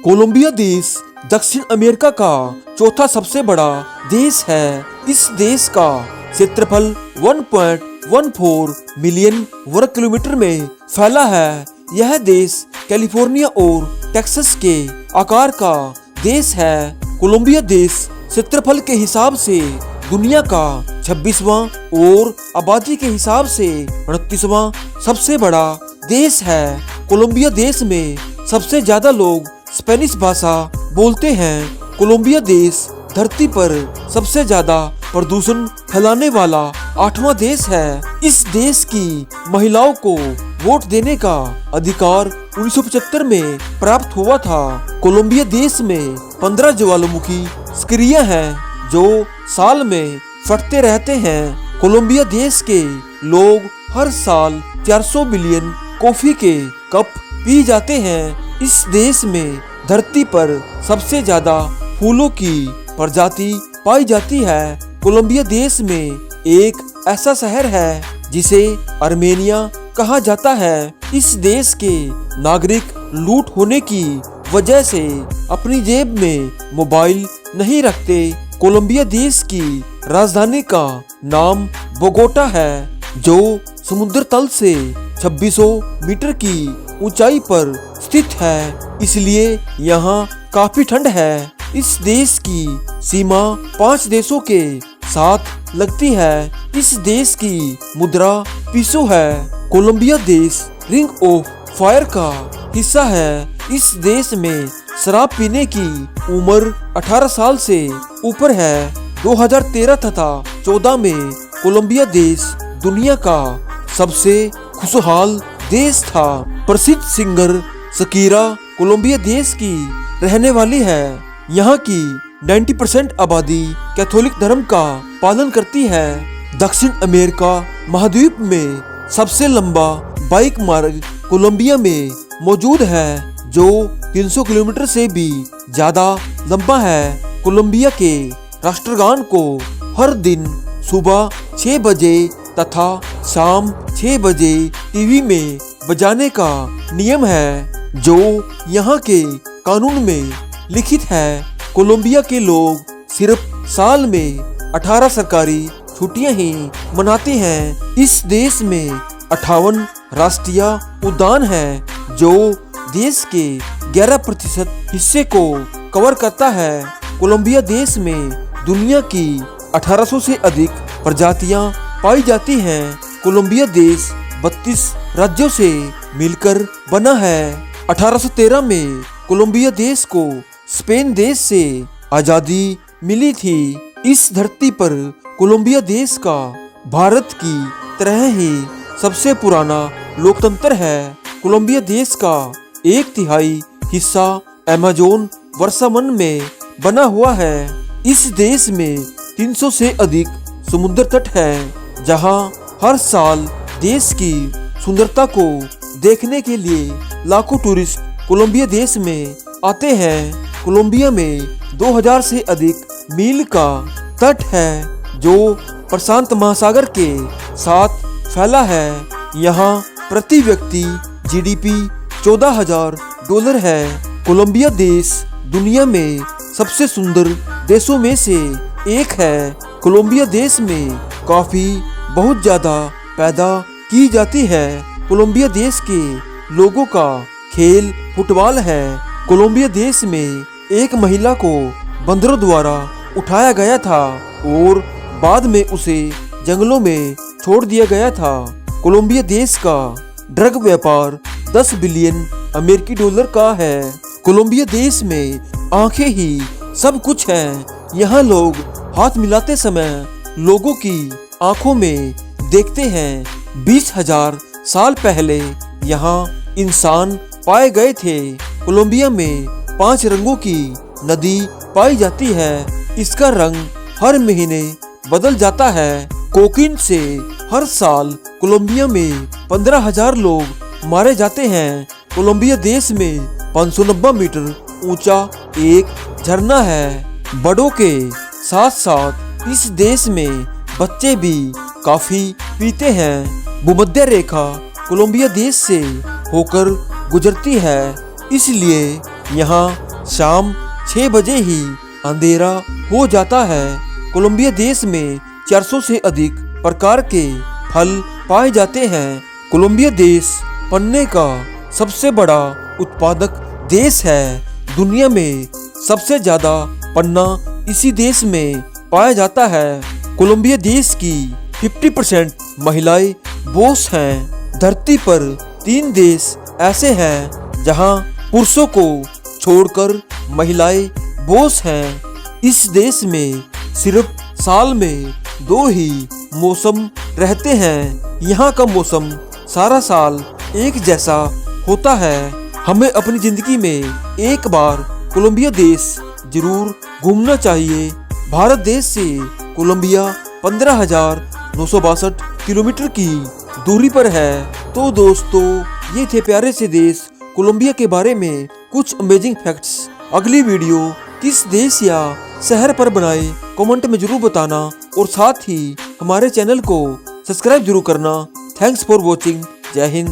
Colombia देश दक्षिण America का चौथा सबसे बड़ा देश है। इस देश का क्षेत्रफल 1.14 मिलियन वर्ग किलोमीटर में फैला है। यह देश कैलिफोर्निया और टेक्सास के आकार का देश है। कोलंबिया देश क्षेत्रफल के हिसाब से दुनिया का 26वां और आबादी के हिसाब से 29वां सबसे बड़ा देश है। कोलंबिया देश में सबसे ज्यादा लोग स्पेनिश भाषा बोलते हैं। कोलंबिया देश धरती पर सबसे ज्यादा प्रदूषण फैलाने वाला 8वां देश है। इस देश की महिलाओं को वोट देने का अधिकार 1975 में प्राप्त हुआ था। कोलंबिया देश में 15 ज्वालामुखी सक्रिय हैं जो साल में फटते रहते हैं। कोलंबिया देश के लोग हर साल 400 बिलियन कॉफी के कप पी जाते हैं। इस देश में धरती पर सबसे ज्यादा फूलों की प्रजाति पाई जाती है। कोलंबिया देश में एक ऐसा शहर है जिसे आर्मेनिया कहा जाता है। इस देश के नागरिक लूट होने की वजह से अपनी जेब में मोबाइल नहीं रखते। कोलंबिया देश की राजधानी का नाम बोगोटा है जो समुद्र तल से 2600 मीटर की ऊंचाई पर स्थित है, इसलिए यहाँ काफी ठंड है। इस देश की सीमा 5 देशों के साथ लगती है। इस देश की मुद्रा पीसो है। कोलंबिया देश रिंग ऑफ फायर का हिस्सा है। इस देश में शराब पीने की उम्र 18 साल से ऊपर है। 2013 तथा 14 में कोलंबिया देश दुनिया का सबसे खुशहाल देश था। प्रसिद्ध सिंगर शकीरा कोलंबिया देश की रहने वाली है। यहाँ की 90% आबादी कैथोलिक धर्म का पालन करती है। दक्षिण अमेरिका महाद्वीप में सबसे लंबा बाइक मार्ग कोलंबिया में मौजूद है जो 300 किलोमीटर से भी ज्यादा लंबा है। कोलंबिया के राष्ट्रगान को हर दिन सुबह 6 बजे तथा शाम 6 बजे टीवी में बजाने का नियम है जो यहाँ के कानून में लिखित है। कोलंबिया के लोग सिर्फ साल में 18 सरकारी छुट्टियां ही मनाते हैं। इस देश में 58 राष्ट्रीय उद्यान हैं जो देश के 11% हिस्से को कवर करता है। कोलंबिया देश में दुनिया की 1800 से अधिक प्रजातियां पाई जाती हैं। कोलंबिया देश 32 राज्यों से मिलकर बना है। 1813 में कोलंबिया देश को स्पेन देश से आजादी मिली थी। इस धरती पर कोलंबिया देश का भारत की तरह ही सबसे पुराना लोकतंत्र है। कोलंबिया देश का 1/3 हिस्सा अमेज़न वर्षावन में बना हुआ है। इस देश में 300 से अधिक समुद्र तट है जहां हर साल देश की सुंदरता को देखने के लिए लाखों टूरिस्ट कोलंबिया देश में आते हैं। कोलंबिया में 2000 से अधिक मील का तट है जो प्रशांत महासागर के साथ फैला है। यहाँ प्रति व्यक्ति जीडीपी $14,000 है। कोलंबिया देश दुनिया में सबसे सुंदर देशों में से एक है। कोलंबिया देश में कॉफी बहुत ज्यादा पैदा की जाती है। कोलंबिया देश के लोगों का खेल फुटबॉल है। कोलंबिया देश में एक महिला को बंदरों द्वारा उठाया गया था और बाद में उसे जंगलों में छोड़ दिया गया था। कोलंबिया देश का ड्रग व्यापार 10 बिलियन अमेरिकी डॉलर का है। कोलंबिया देश में आंखें ही सब कुछ है। यहाँ लोग हाथ मिलाते समय लोगों की आंखों में देखते हैं। 20,000 साल पहले यहाँ इंसान पाए गए थे। कोलंबिया में 5 रंगों की नदी पाई जाती है। इसका रंग हर महीने बदल जाता है। कोकीन से हर साल कोलंबिया में 15,000 लोग मारे जाते हैं। कोलंबिया देश में 590 मीटर ऊंचा एक झरना है। बड़ों के साथ साथ इस देश में बच्चे भी काफी पीते हैं। भूमध्य रेखा कोलंबिया देश से होकर गुजरती है, इसलिए यहाँ शाम 6 बजे ही अंधेरा हो जाता है। कोलंबिया देश में 400 से अधिक प्रकार के फल पाए जाते हैं। कोलंबिया देश पन्ने का सबसे बड़ा उत्पादक देश है। दुनिया में सबसे ज्यादा पन्ना इसी देश में पाया जाता है। कोलंबिया देश की 50% महिलाएं बॉस हैं। धरती पर 3 देश ऐसे हैं जहां पुरुषों को छोड़कर महिलाएं बॉस हैं। इस देश में सिर्फ साल में 2 ही मौसम रहते हैं। यहाँ का मौसम सारा साल एक जैसा होता है। हमें अपनी जिंदगी में एक बार कोलंबिया देश जरूर घूमना चाहिए। भारत देश से कोलंबिया 15,962 किलोमीटर की दूरी पर है। तो दोस्तों, ये थे प्यारे से देश कोलंबिया के बारे में कुछ अमेजिंग फैक्ट्स। अगली वीडियो किस देश या शहर पर बनाए कमेंट में जरूर बताना और साथ ही हमारे चैनल को सब्सक्राइब जरूर करना। Thanks for watching. जय हिंद।